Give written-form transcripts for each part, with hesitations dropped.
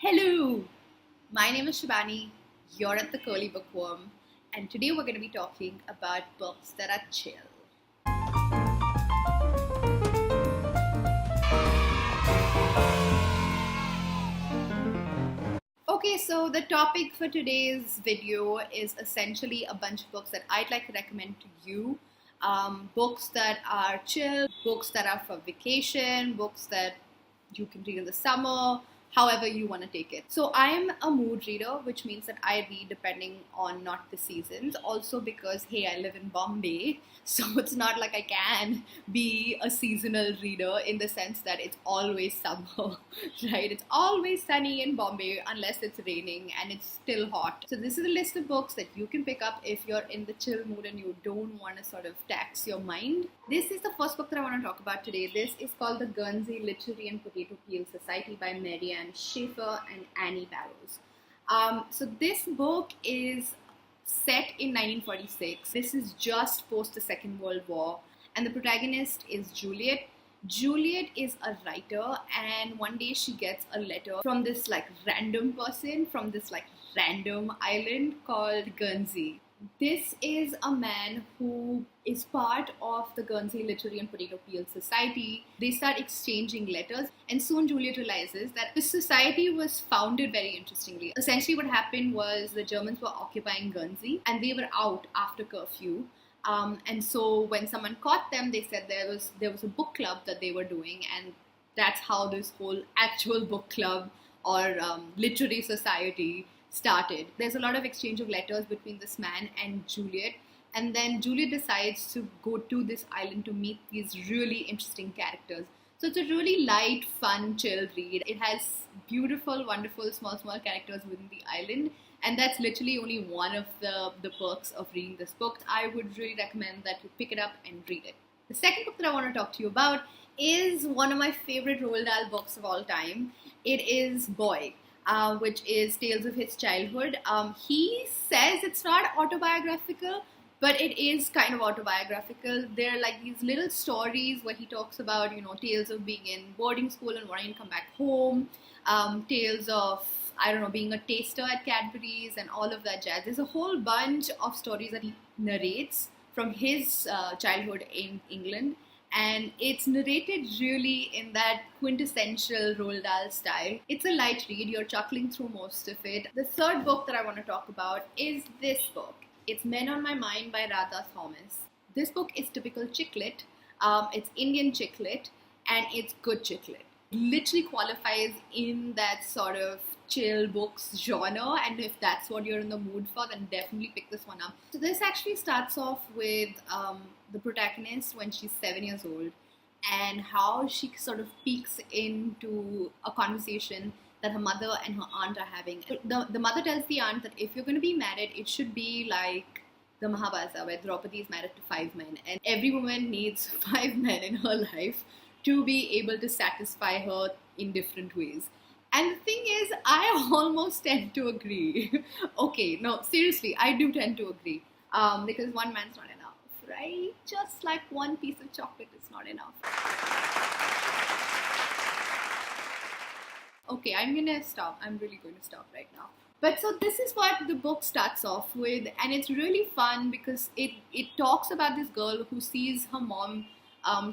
Hello, my name is Shivani. You're at the Curly Bookworm, and today we're going to be talking about books that are chill. Okay, so the topic for today's video is essentially a bunch of books that I'd like to recommend to you. Books that are chill, books that are for vacation, books that you can read in the summer, however you want to take it. So I'm a mood reader, which means that I read depending on not the seasons. Also because, hey, I live in Bombay, so it's not like I can be a seasonal reader in the sense that it's always summer, right? It's always sunny in Bombay unless it's raining and it's still hot. So this is a list of books that you can pick up if you're in the chill mood and you don't want to sort of tax your mind. This is the first book that I want to talk about today. This is called The Guernsey Literary and Potato Peel Society by Marianne Schaefer and Annie Barrows. So this book is set in 1946. This is just post the Second World War, and the protagonist is Juliet. Juliet is a writer, and one day she gets a letter from this random person from this random island called Guernsey. This is a man who is part of the Guernsey Literary and Potato Peel Society. They start exchanging letters, and soon Juliet realizes that this society was founded very interestingly. Essentially, what happened was the Germans were occupying Guernsey, and they were out after curfew. And so when someone caught them, they said there was a book club that they were doing, and that's how this whole actual book club or literary society started. There's a lot of exchange of letters between this man and Juliet, and then Juliet decides to go to this island to meet these really interesting characters. So it's a really light, fun, chill read. It has beautiful, wonderful, small characters within the island, and that's literally only one of the perks of reading this book. I would really recommend that you pick it up and read it. The second book that I want to talk to you about is one of my favorite Roald Dahl books of all time. It is Boy. Which is Tales of His Childhood. He says it's not autobiographical, but it is kind of autobiographical. There are like these little stories where he talks about, tales of being in boarding school and wanting to come back home, tales of, being a taster at Cadbury's and all of that jazz. There's a whole bunch of stories that he narrates from his childhood in England. And it's narrated really in that quintessential Roald Dahl style. It's a light read, you're chuckling through most of it. The third book that I want to talk about is this book. It's Men on My Mind by Radha Thomas. This book is typical chick lit. It's Indian chick lit, and it's good chick lit. It literally qualifies in that sort of chill books genre, and if that's what you're in the mood for, then definitely pick this one up. So this actually starts off with the protagonist when she's 7 years old, and how she sort of peeks into a conversation that her mother and her aunt are having. The mother tells the aunt that if you're going to be married, it should be like the Mahabharata, where Draupadi is married to 5 men, and every woman needs 5 men in her life to be able to satisfy her in different ways. And the thing is, I almost tend to agree. Okay, no, seriously, I do tend to agree. Because one man's not enough, right? Just like one piece of chocolate is not enough. Okay, I'm gonna stop. I'm really going to stop right now. But so this is what the book starts off with, and it's really fun because it talks about this girl who sees her mom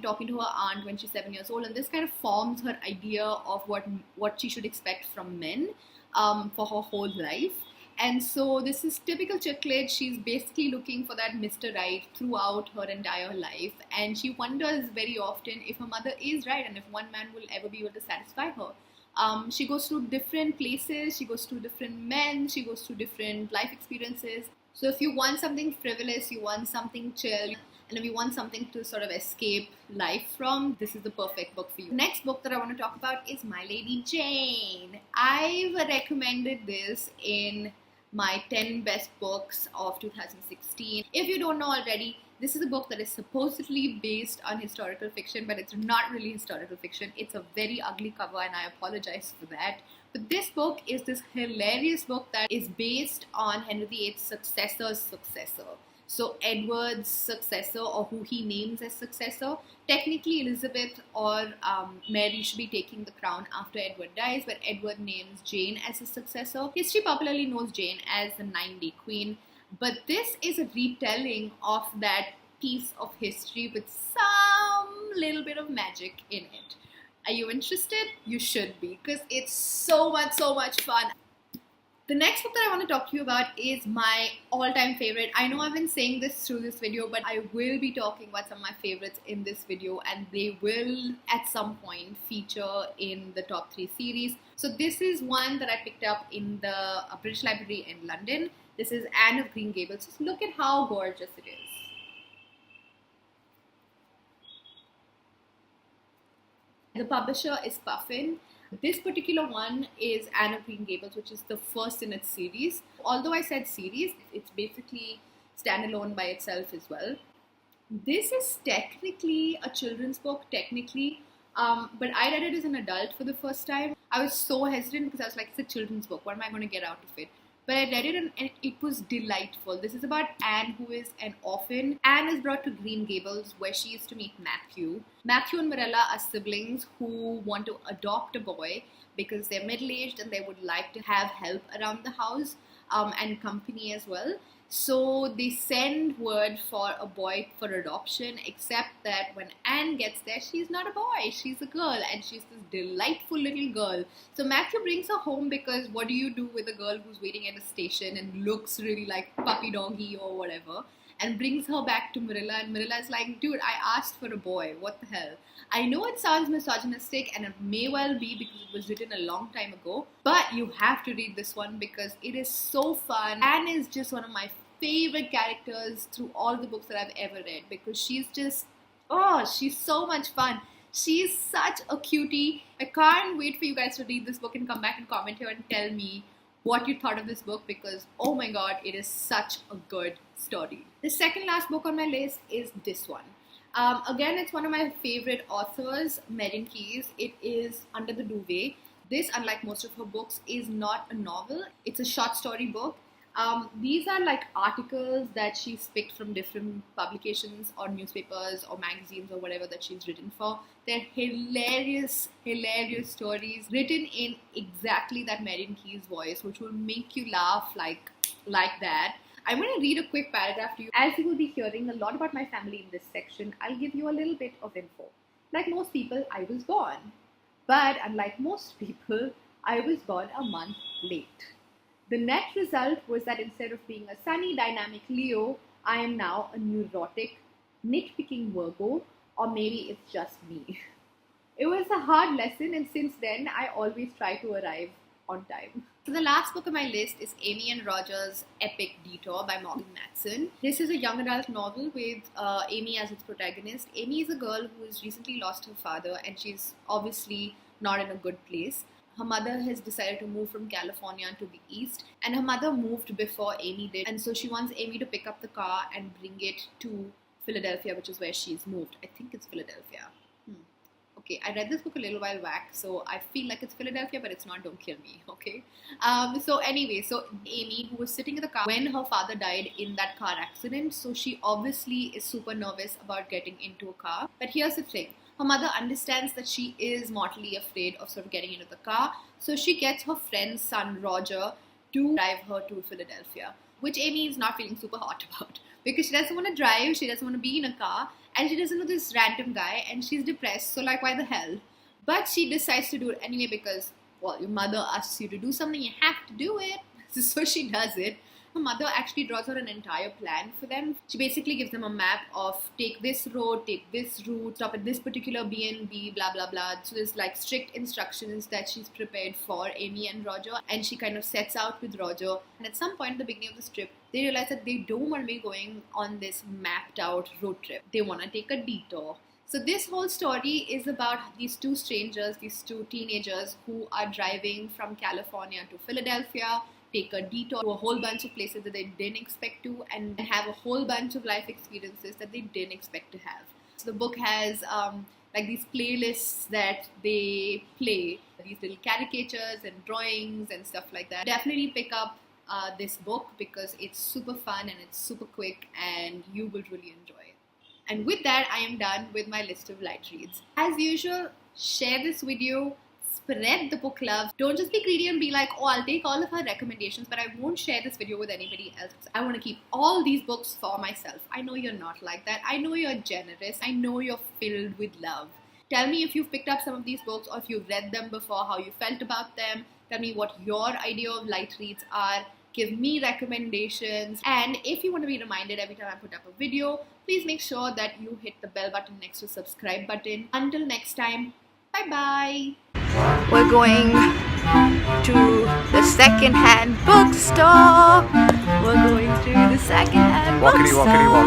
talking to her aunt when she's 7 years old, and this kind of forms her idea of what she should expect from men for her whole life. And so this is typical chick lit. She's basically looking for that Mr. Right throughout her entire life, and she wonders very often if her mother is right and if one man will ever be able to satisfy her. She goes through different places, she goes through different men, she goes through different life experiences. So if you want something frivolous, you want something chill, and if you want something to sort of escape life from, this is the perfect book for you. The next book that I want to talk about is My Lady Jane. I've recommended this in my 10 best books of 2016. If you don't know already, this is a book that is supposedly based on historical fiction, but it's not really historical fiction. It's a very ugly cover, and I apologize for that. But this book is this hilarious book that is based on Henry VIII's successor's successor. So Edward's successor, or who he names as successor, technically Elizabeth or Mary should be taking the crown after Edward dies, but Edward names Jane as his successor. History popularly knows Jane as the 9-day queen, but this is a retelling of that piece of history with some little bit of magic in it. Are you interested? You should be, because it's so much fun. The next book that I want to talk to you about is my all-time favorite. I know I've been saying this through this video, but I will be talking about some of my favorites in this video, and they will at some point feature in the top 3 series. So this is one that I picked up in the British Library in London. This is Anne of Green Gables. Just look at how gorgeous it is. The publisher is Puffin. This particular one is Anne of Green Gables, which is the first in its series. Although I said series, it's basically standalone by itself as well. This is technically a children's book, but I read it as an adult for the first time. I was so hesitant because I was like, it's a children's book. What am I going to get out of it? But I read it and it was delightful. This is about Anne, who is an orphan. Anne is brought to Green Gables, where she is to meet Matthew. Matthew and Marilla are siblings who want to adopt a boy because they're middle-aged and they would like to have help around the house and company as well. So they send word for a boy for adoption, except that when Anne gets there, she's not a boy, she's a girl, and she's this delightful little girl. So Matthew brings her home because what do you do with a girl who's waiting at a station and looks really like puppy doggy or whatever? And brings her back to Marilla, and Marilla's like, dude, I asked for a boy, what the hell? I know it sounds misogynistic, and it may well be because it was written a long time ago, but you have to read this one because it is so fun. Anne is just one of my favorite characters through all the books that I've ever read, because she's just, she's so much fun. She's such a cutie. I can't wait for you guys to read this book and come back and comment here and tell me what you thought of this book, because oh my god, it is such a good story. The second last book on my list is this one. Again, it's one of my favorite authors, Megan Keyes. It is Under the Duvet. This, unlike most of her books, is not a novel. It's a short story book. These are like articles that she's picked from different publications or newspapers or magazines or whatever that she's written for. They're hilarious stories written in exactly that Megan Keyes voice, which will make you laugh like that. I'm going to read a quick paragraph to you. As you will be hearing a lot about my family in this section, I'll give you a little bit of info. Like most people, I was born. But unlike most people, I was born a month late. The net result was that instead of being a sunny, dynamic Leo, I am now a neurotic, nitpicking Virgo, or maybe it's just me. It was a hard lesson, and since then, I always try to arrive on time. So the last book on my list is Amy and Roger's Epic Detour by Morgan Matson. This is a young adult novel with Amy as its protagonist. Amy is a girl who has recently lost her father, and she's obviously not in a good place. Her mother has decided to move from California to the east, and her mother moved before Amy did, and so she wants Amy to pick up the car and bring it to Philadelphia, which is where she's moved. I think it's Philadelphia. Okay, I read this book a little while back, so I feel like it's Philadelphia, but it's not, don't kill me, okay? So anyway, so Amy, who was sitting in the car when her father died in that car accident, so she obviously is super nervous about getting into a car. But here's the thing. Her mother understands that she is mortally afraid of sort of getting into the car, so she gets her friend's son, Roger, to drive her to Philadelphia, which Amy is not feeling super hot about, because she doesn't want to drive, she doesn't want to be in a car, and she doesn't know this random guy, and she's depressed, so like, why the hell? But she decides to do it anyway because, well, your mother asks you to do something, you have to do it, so she does it. Her mother actually draws out an entire plan for them. She basically gives them a map of take this road, take this route, stop at this particular B&B, blah, blah, blah. So there's like strict instructions that she's prepared for Amy and Roger, and she kind of sets out with Roger. And at some point at the beginning of this trip, they realize that they don't want to be going on this mapped out road trip. They want to take a detour. So this whole story is about these two strangers, these two teenagers who are driving from California to Philadelphia, take a detour to a whole bunch of places that they didn't expect to, and have a whole bunch of life experiences that they didn't expect to have. So the book has like these playlists that they play, these little caricatures and drawings and stuff like that. Definitely pick up this book because it's super fun and it's super quick and you will really enjoy it. And with that, I am done with my list of light reads. As usual, share this video, spread the book love. Don't just be greedy and be like, oh, I'll take all of her recommendations, but I won't share this video with anybody else. I want to keep all these books for myself. I know you're not like that. I know you're generous. I know you're filled with love. Tell me if you've picked up some of these books or if you've read them before, how you felt about them. Tell me what your idea of light reads are. Give me recommendations. And if you want to be reminded every time I put up a video, please make sure that you hit the bell button next to subscribe button. Until next time, bye-bye. We're going to the second-hand bookstore. We're going to the second-hand bookstore.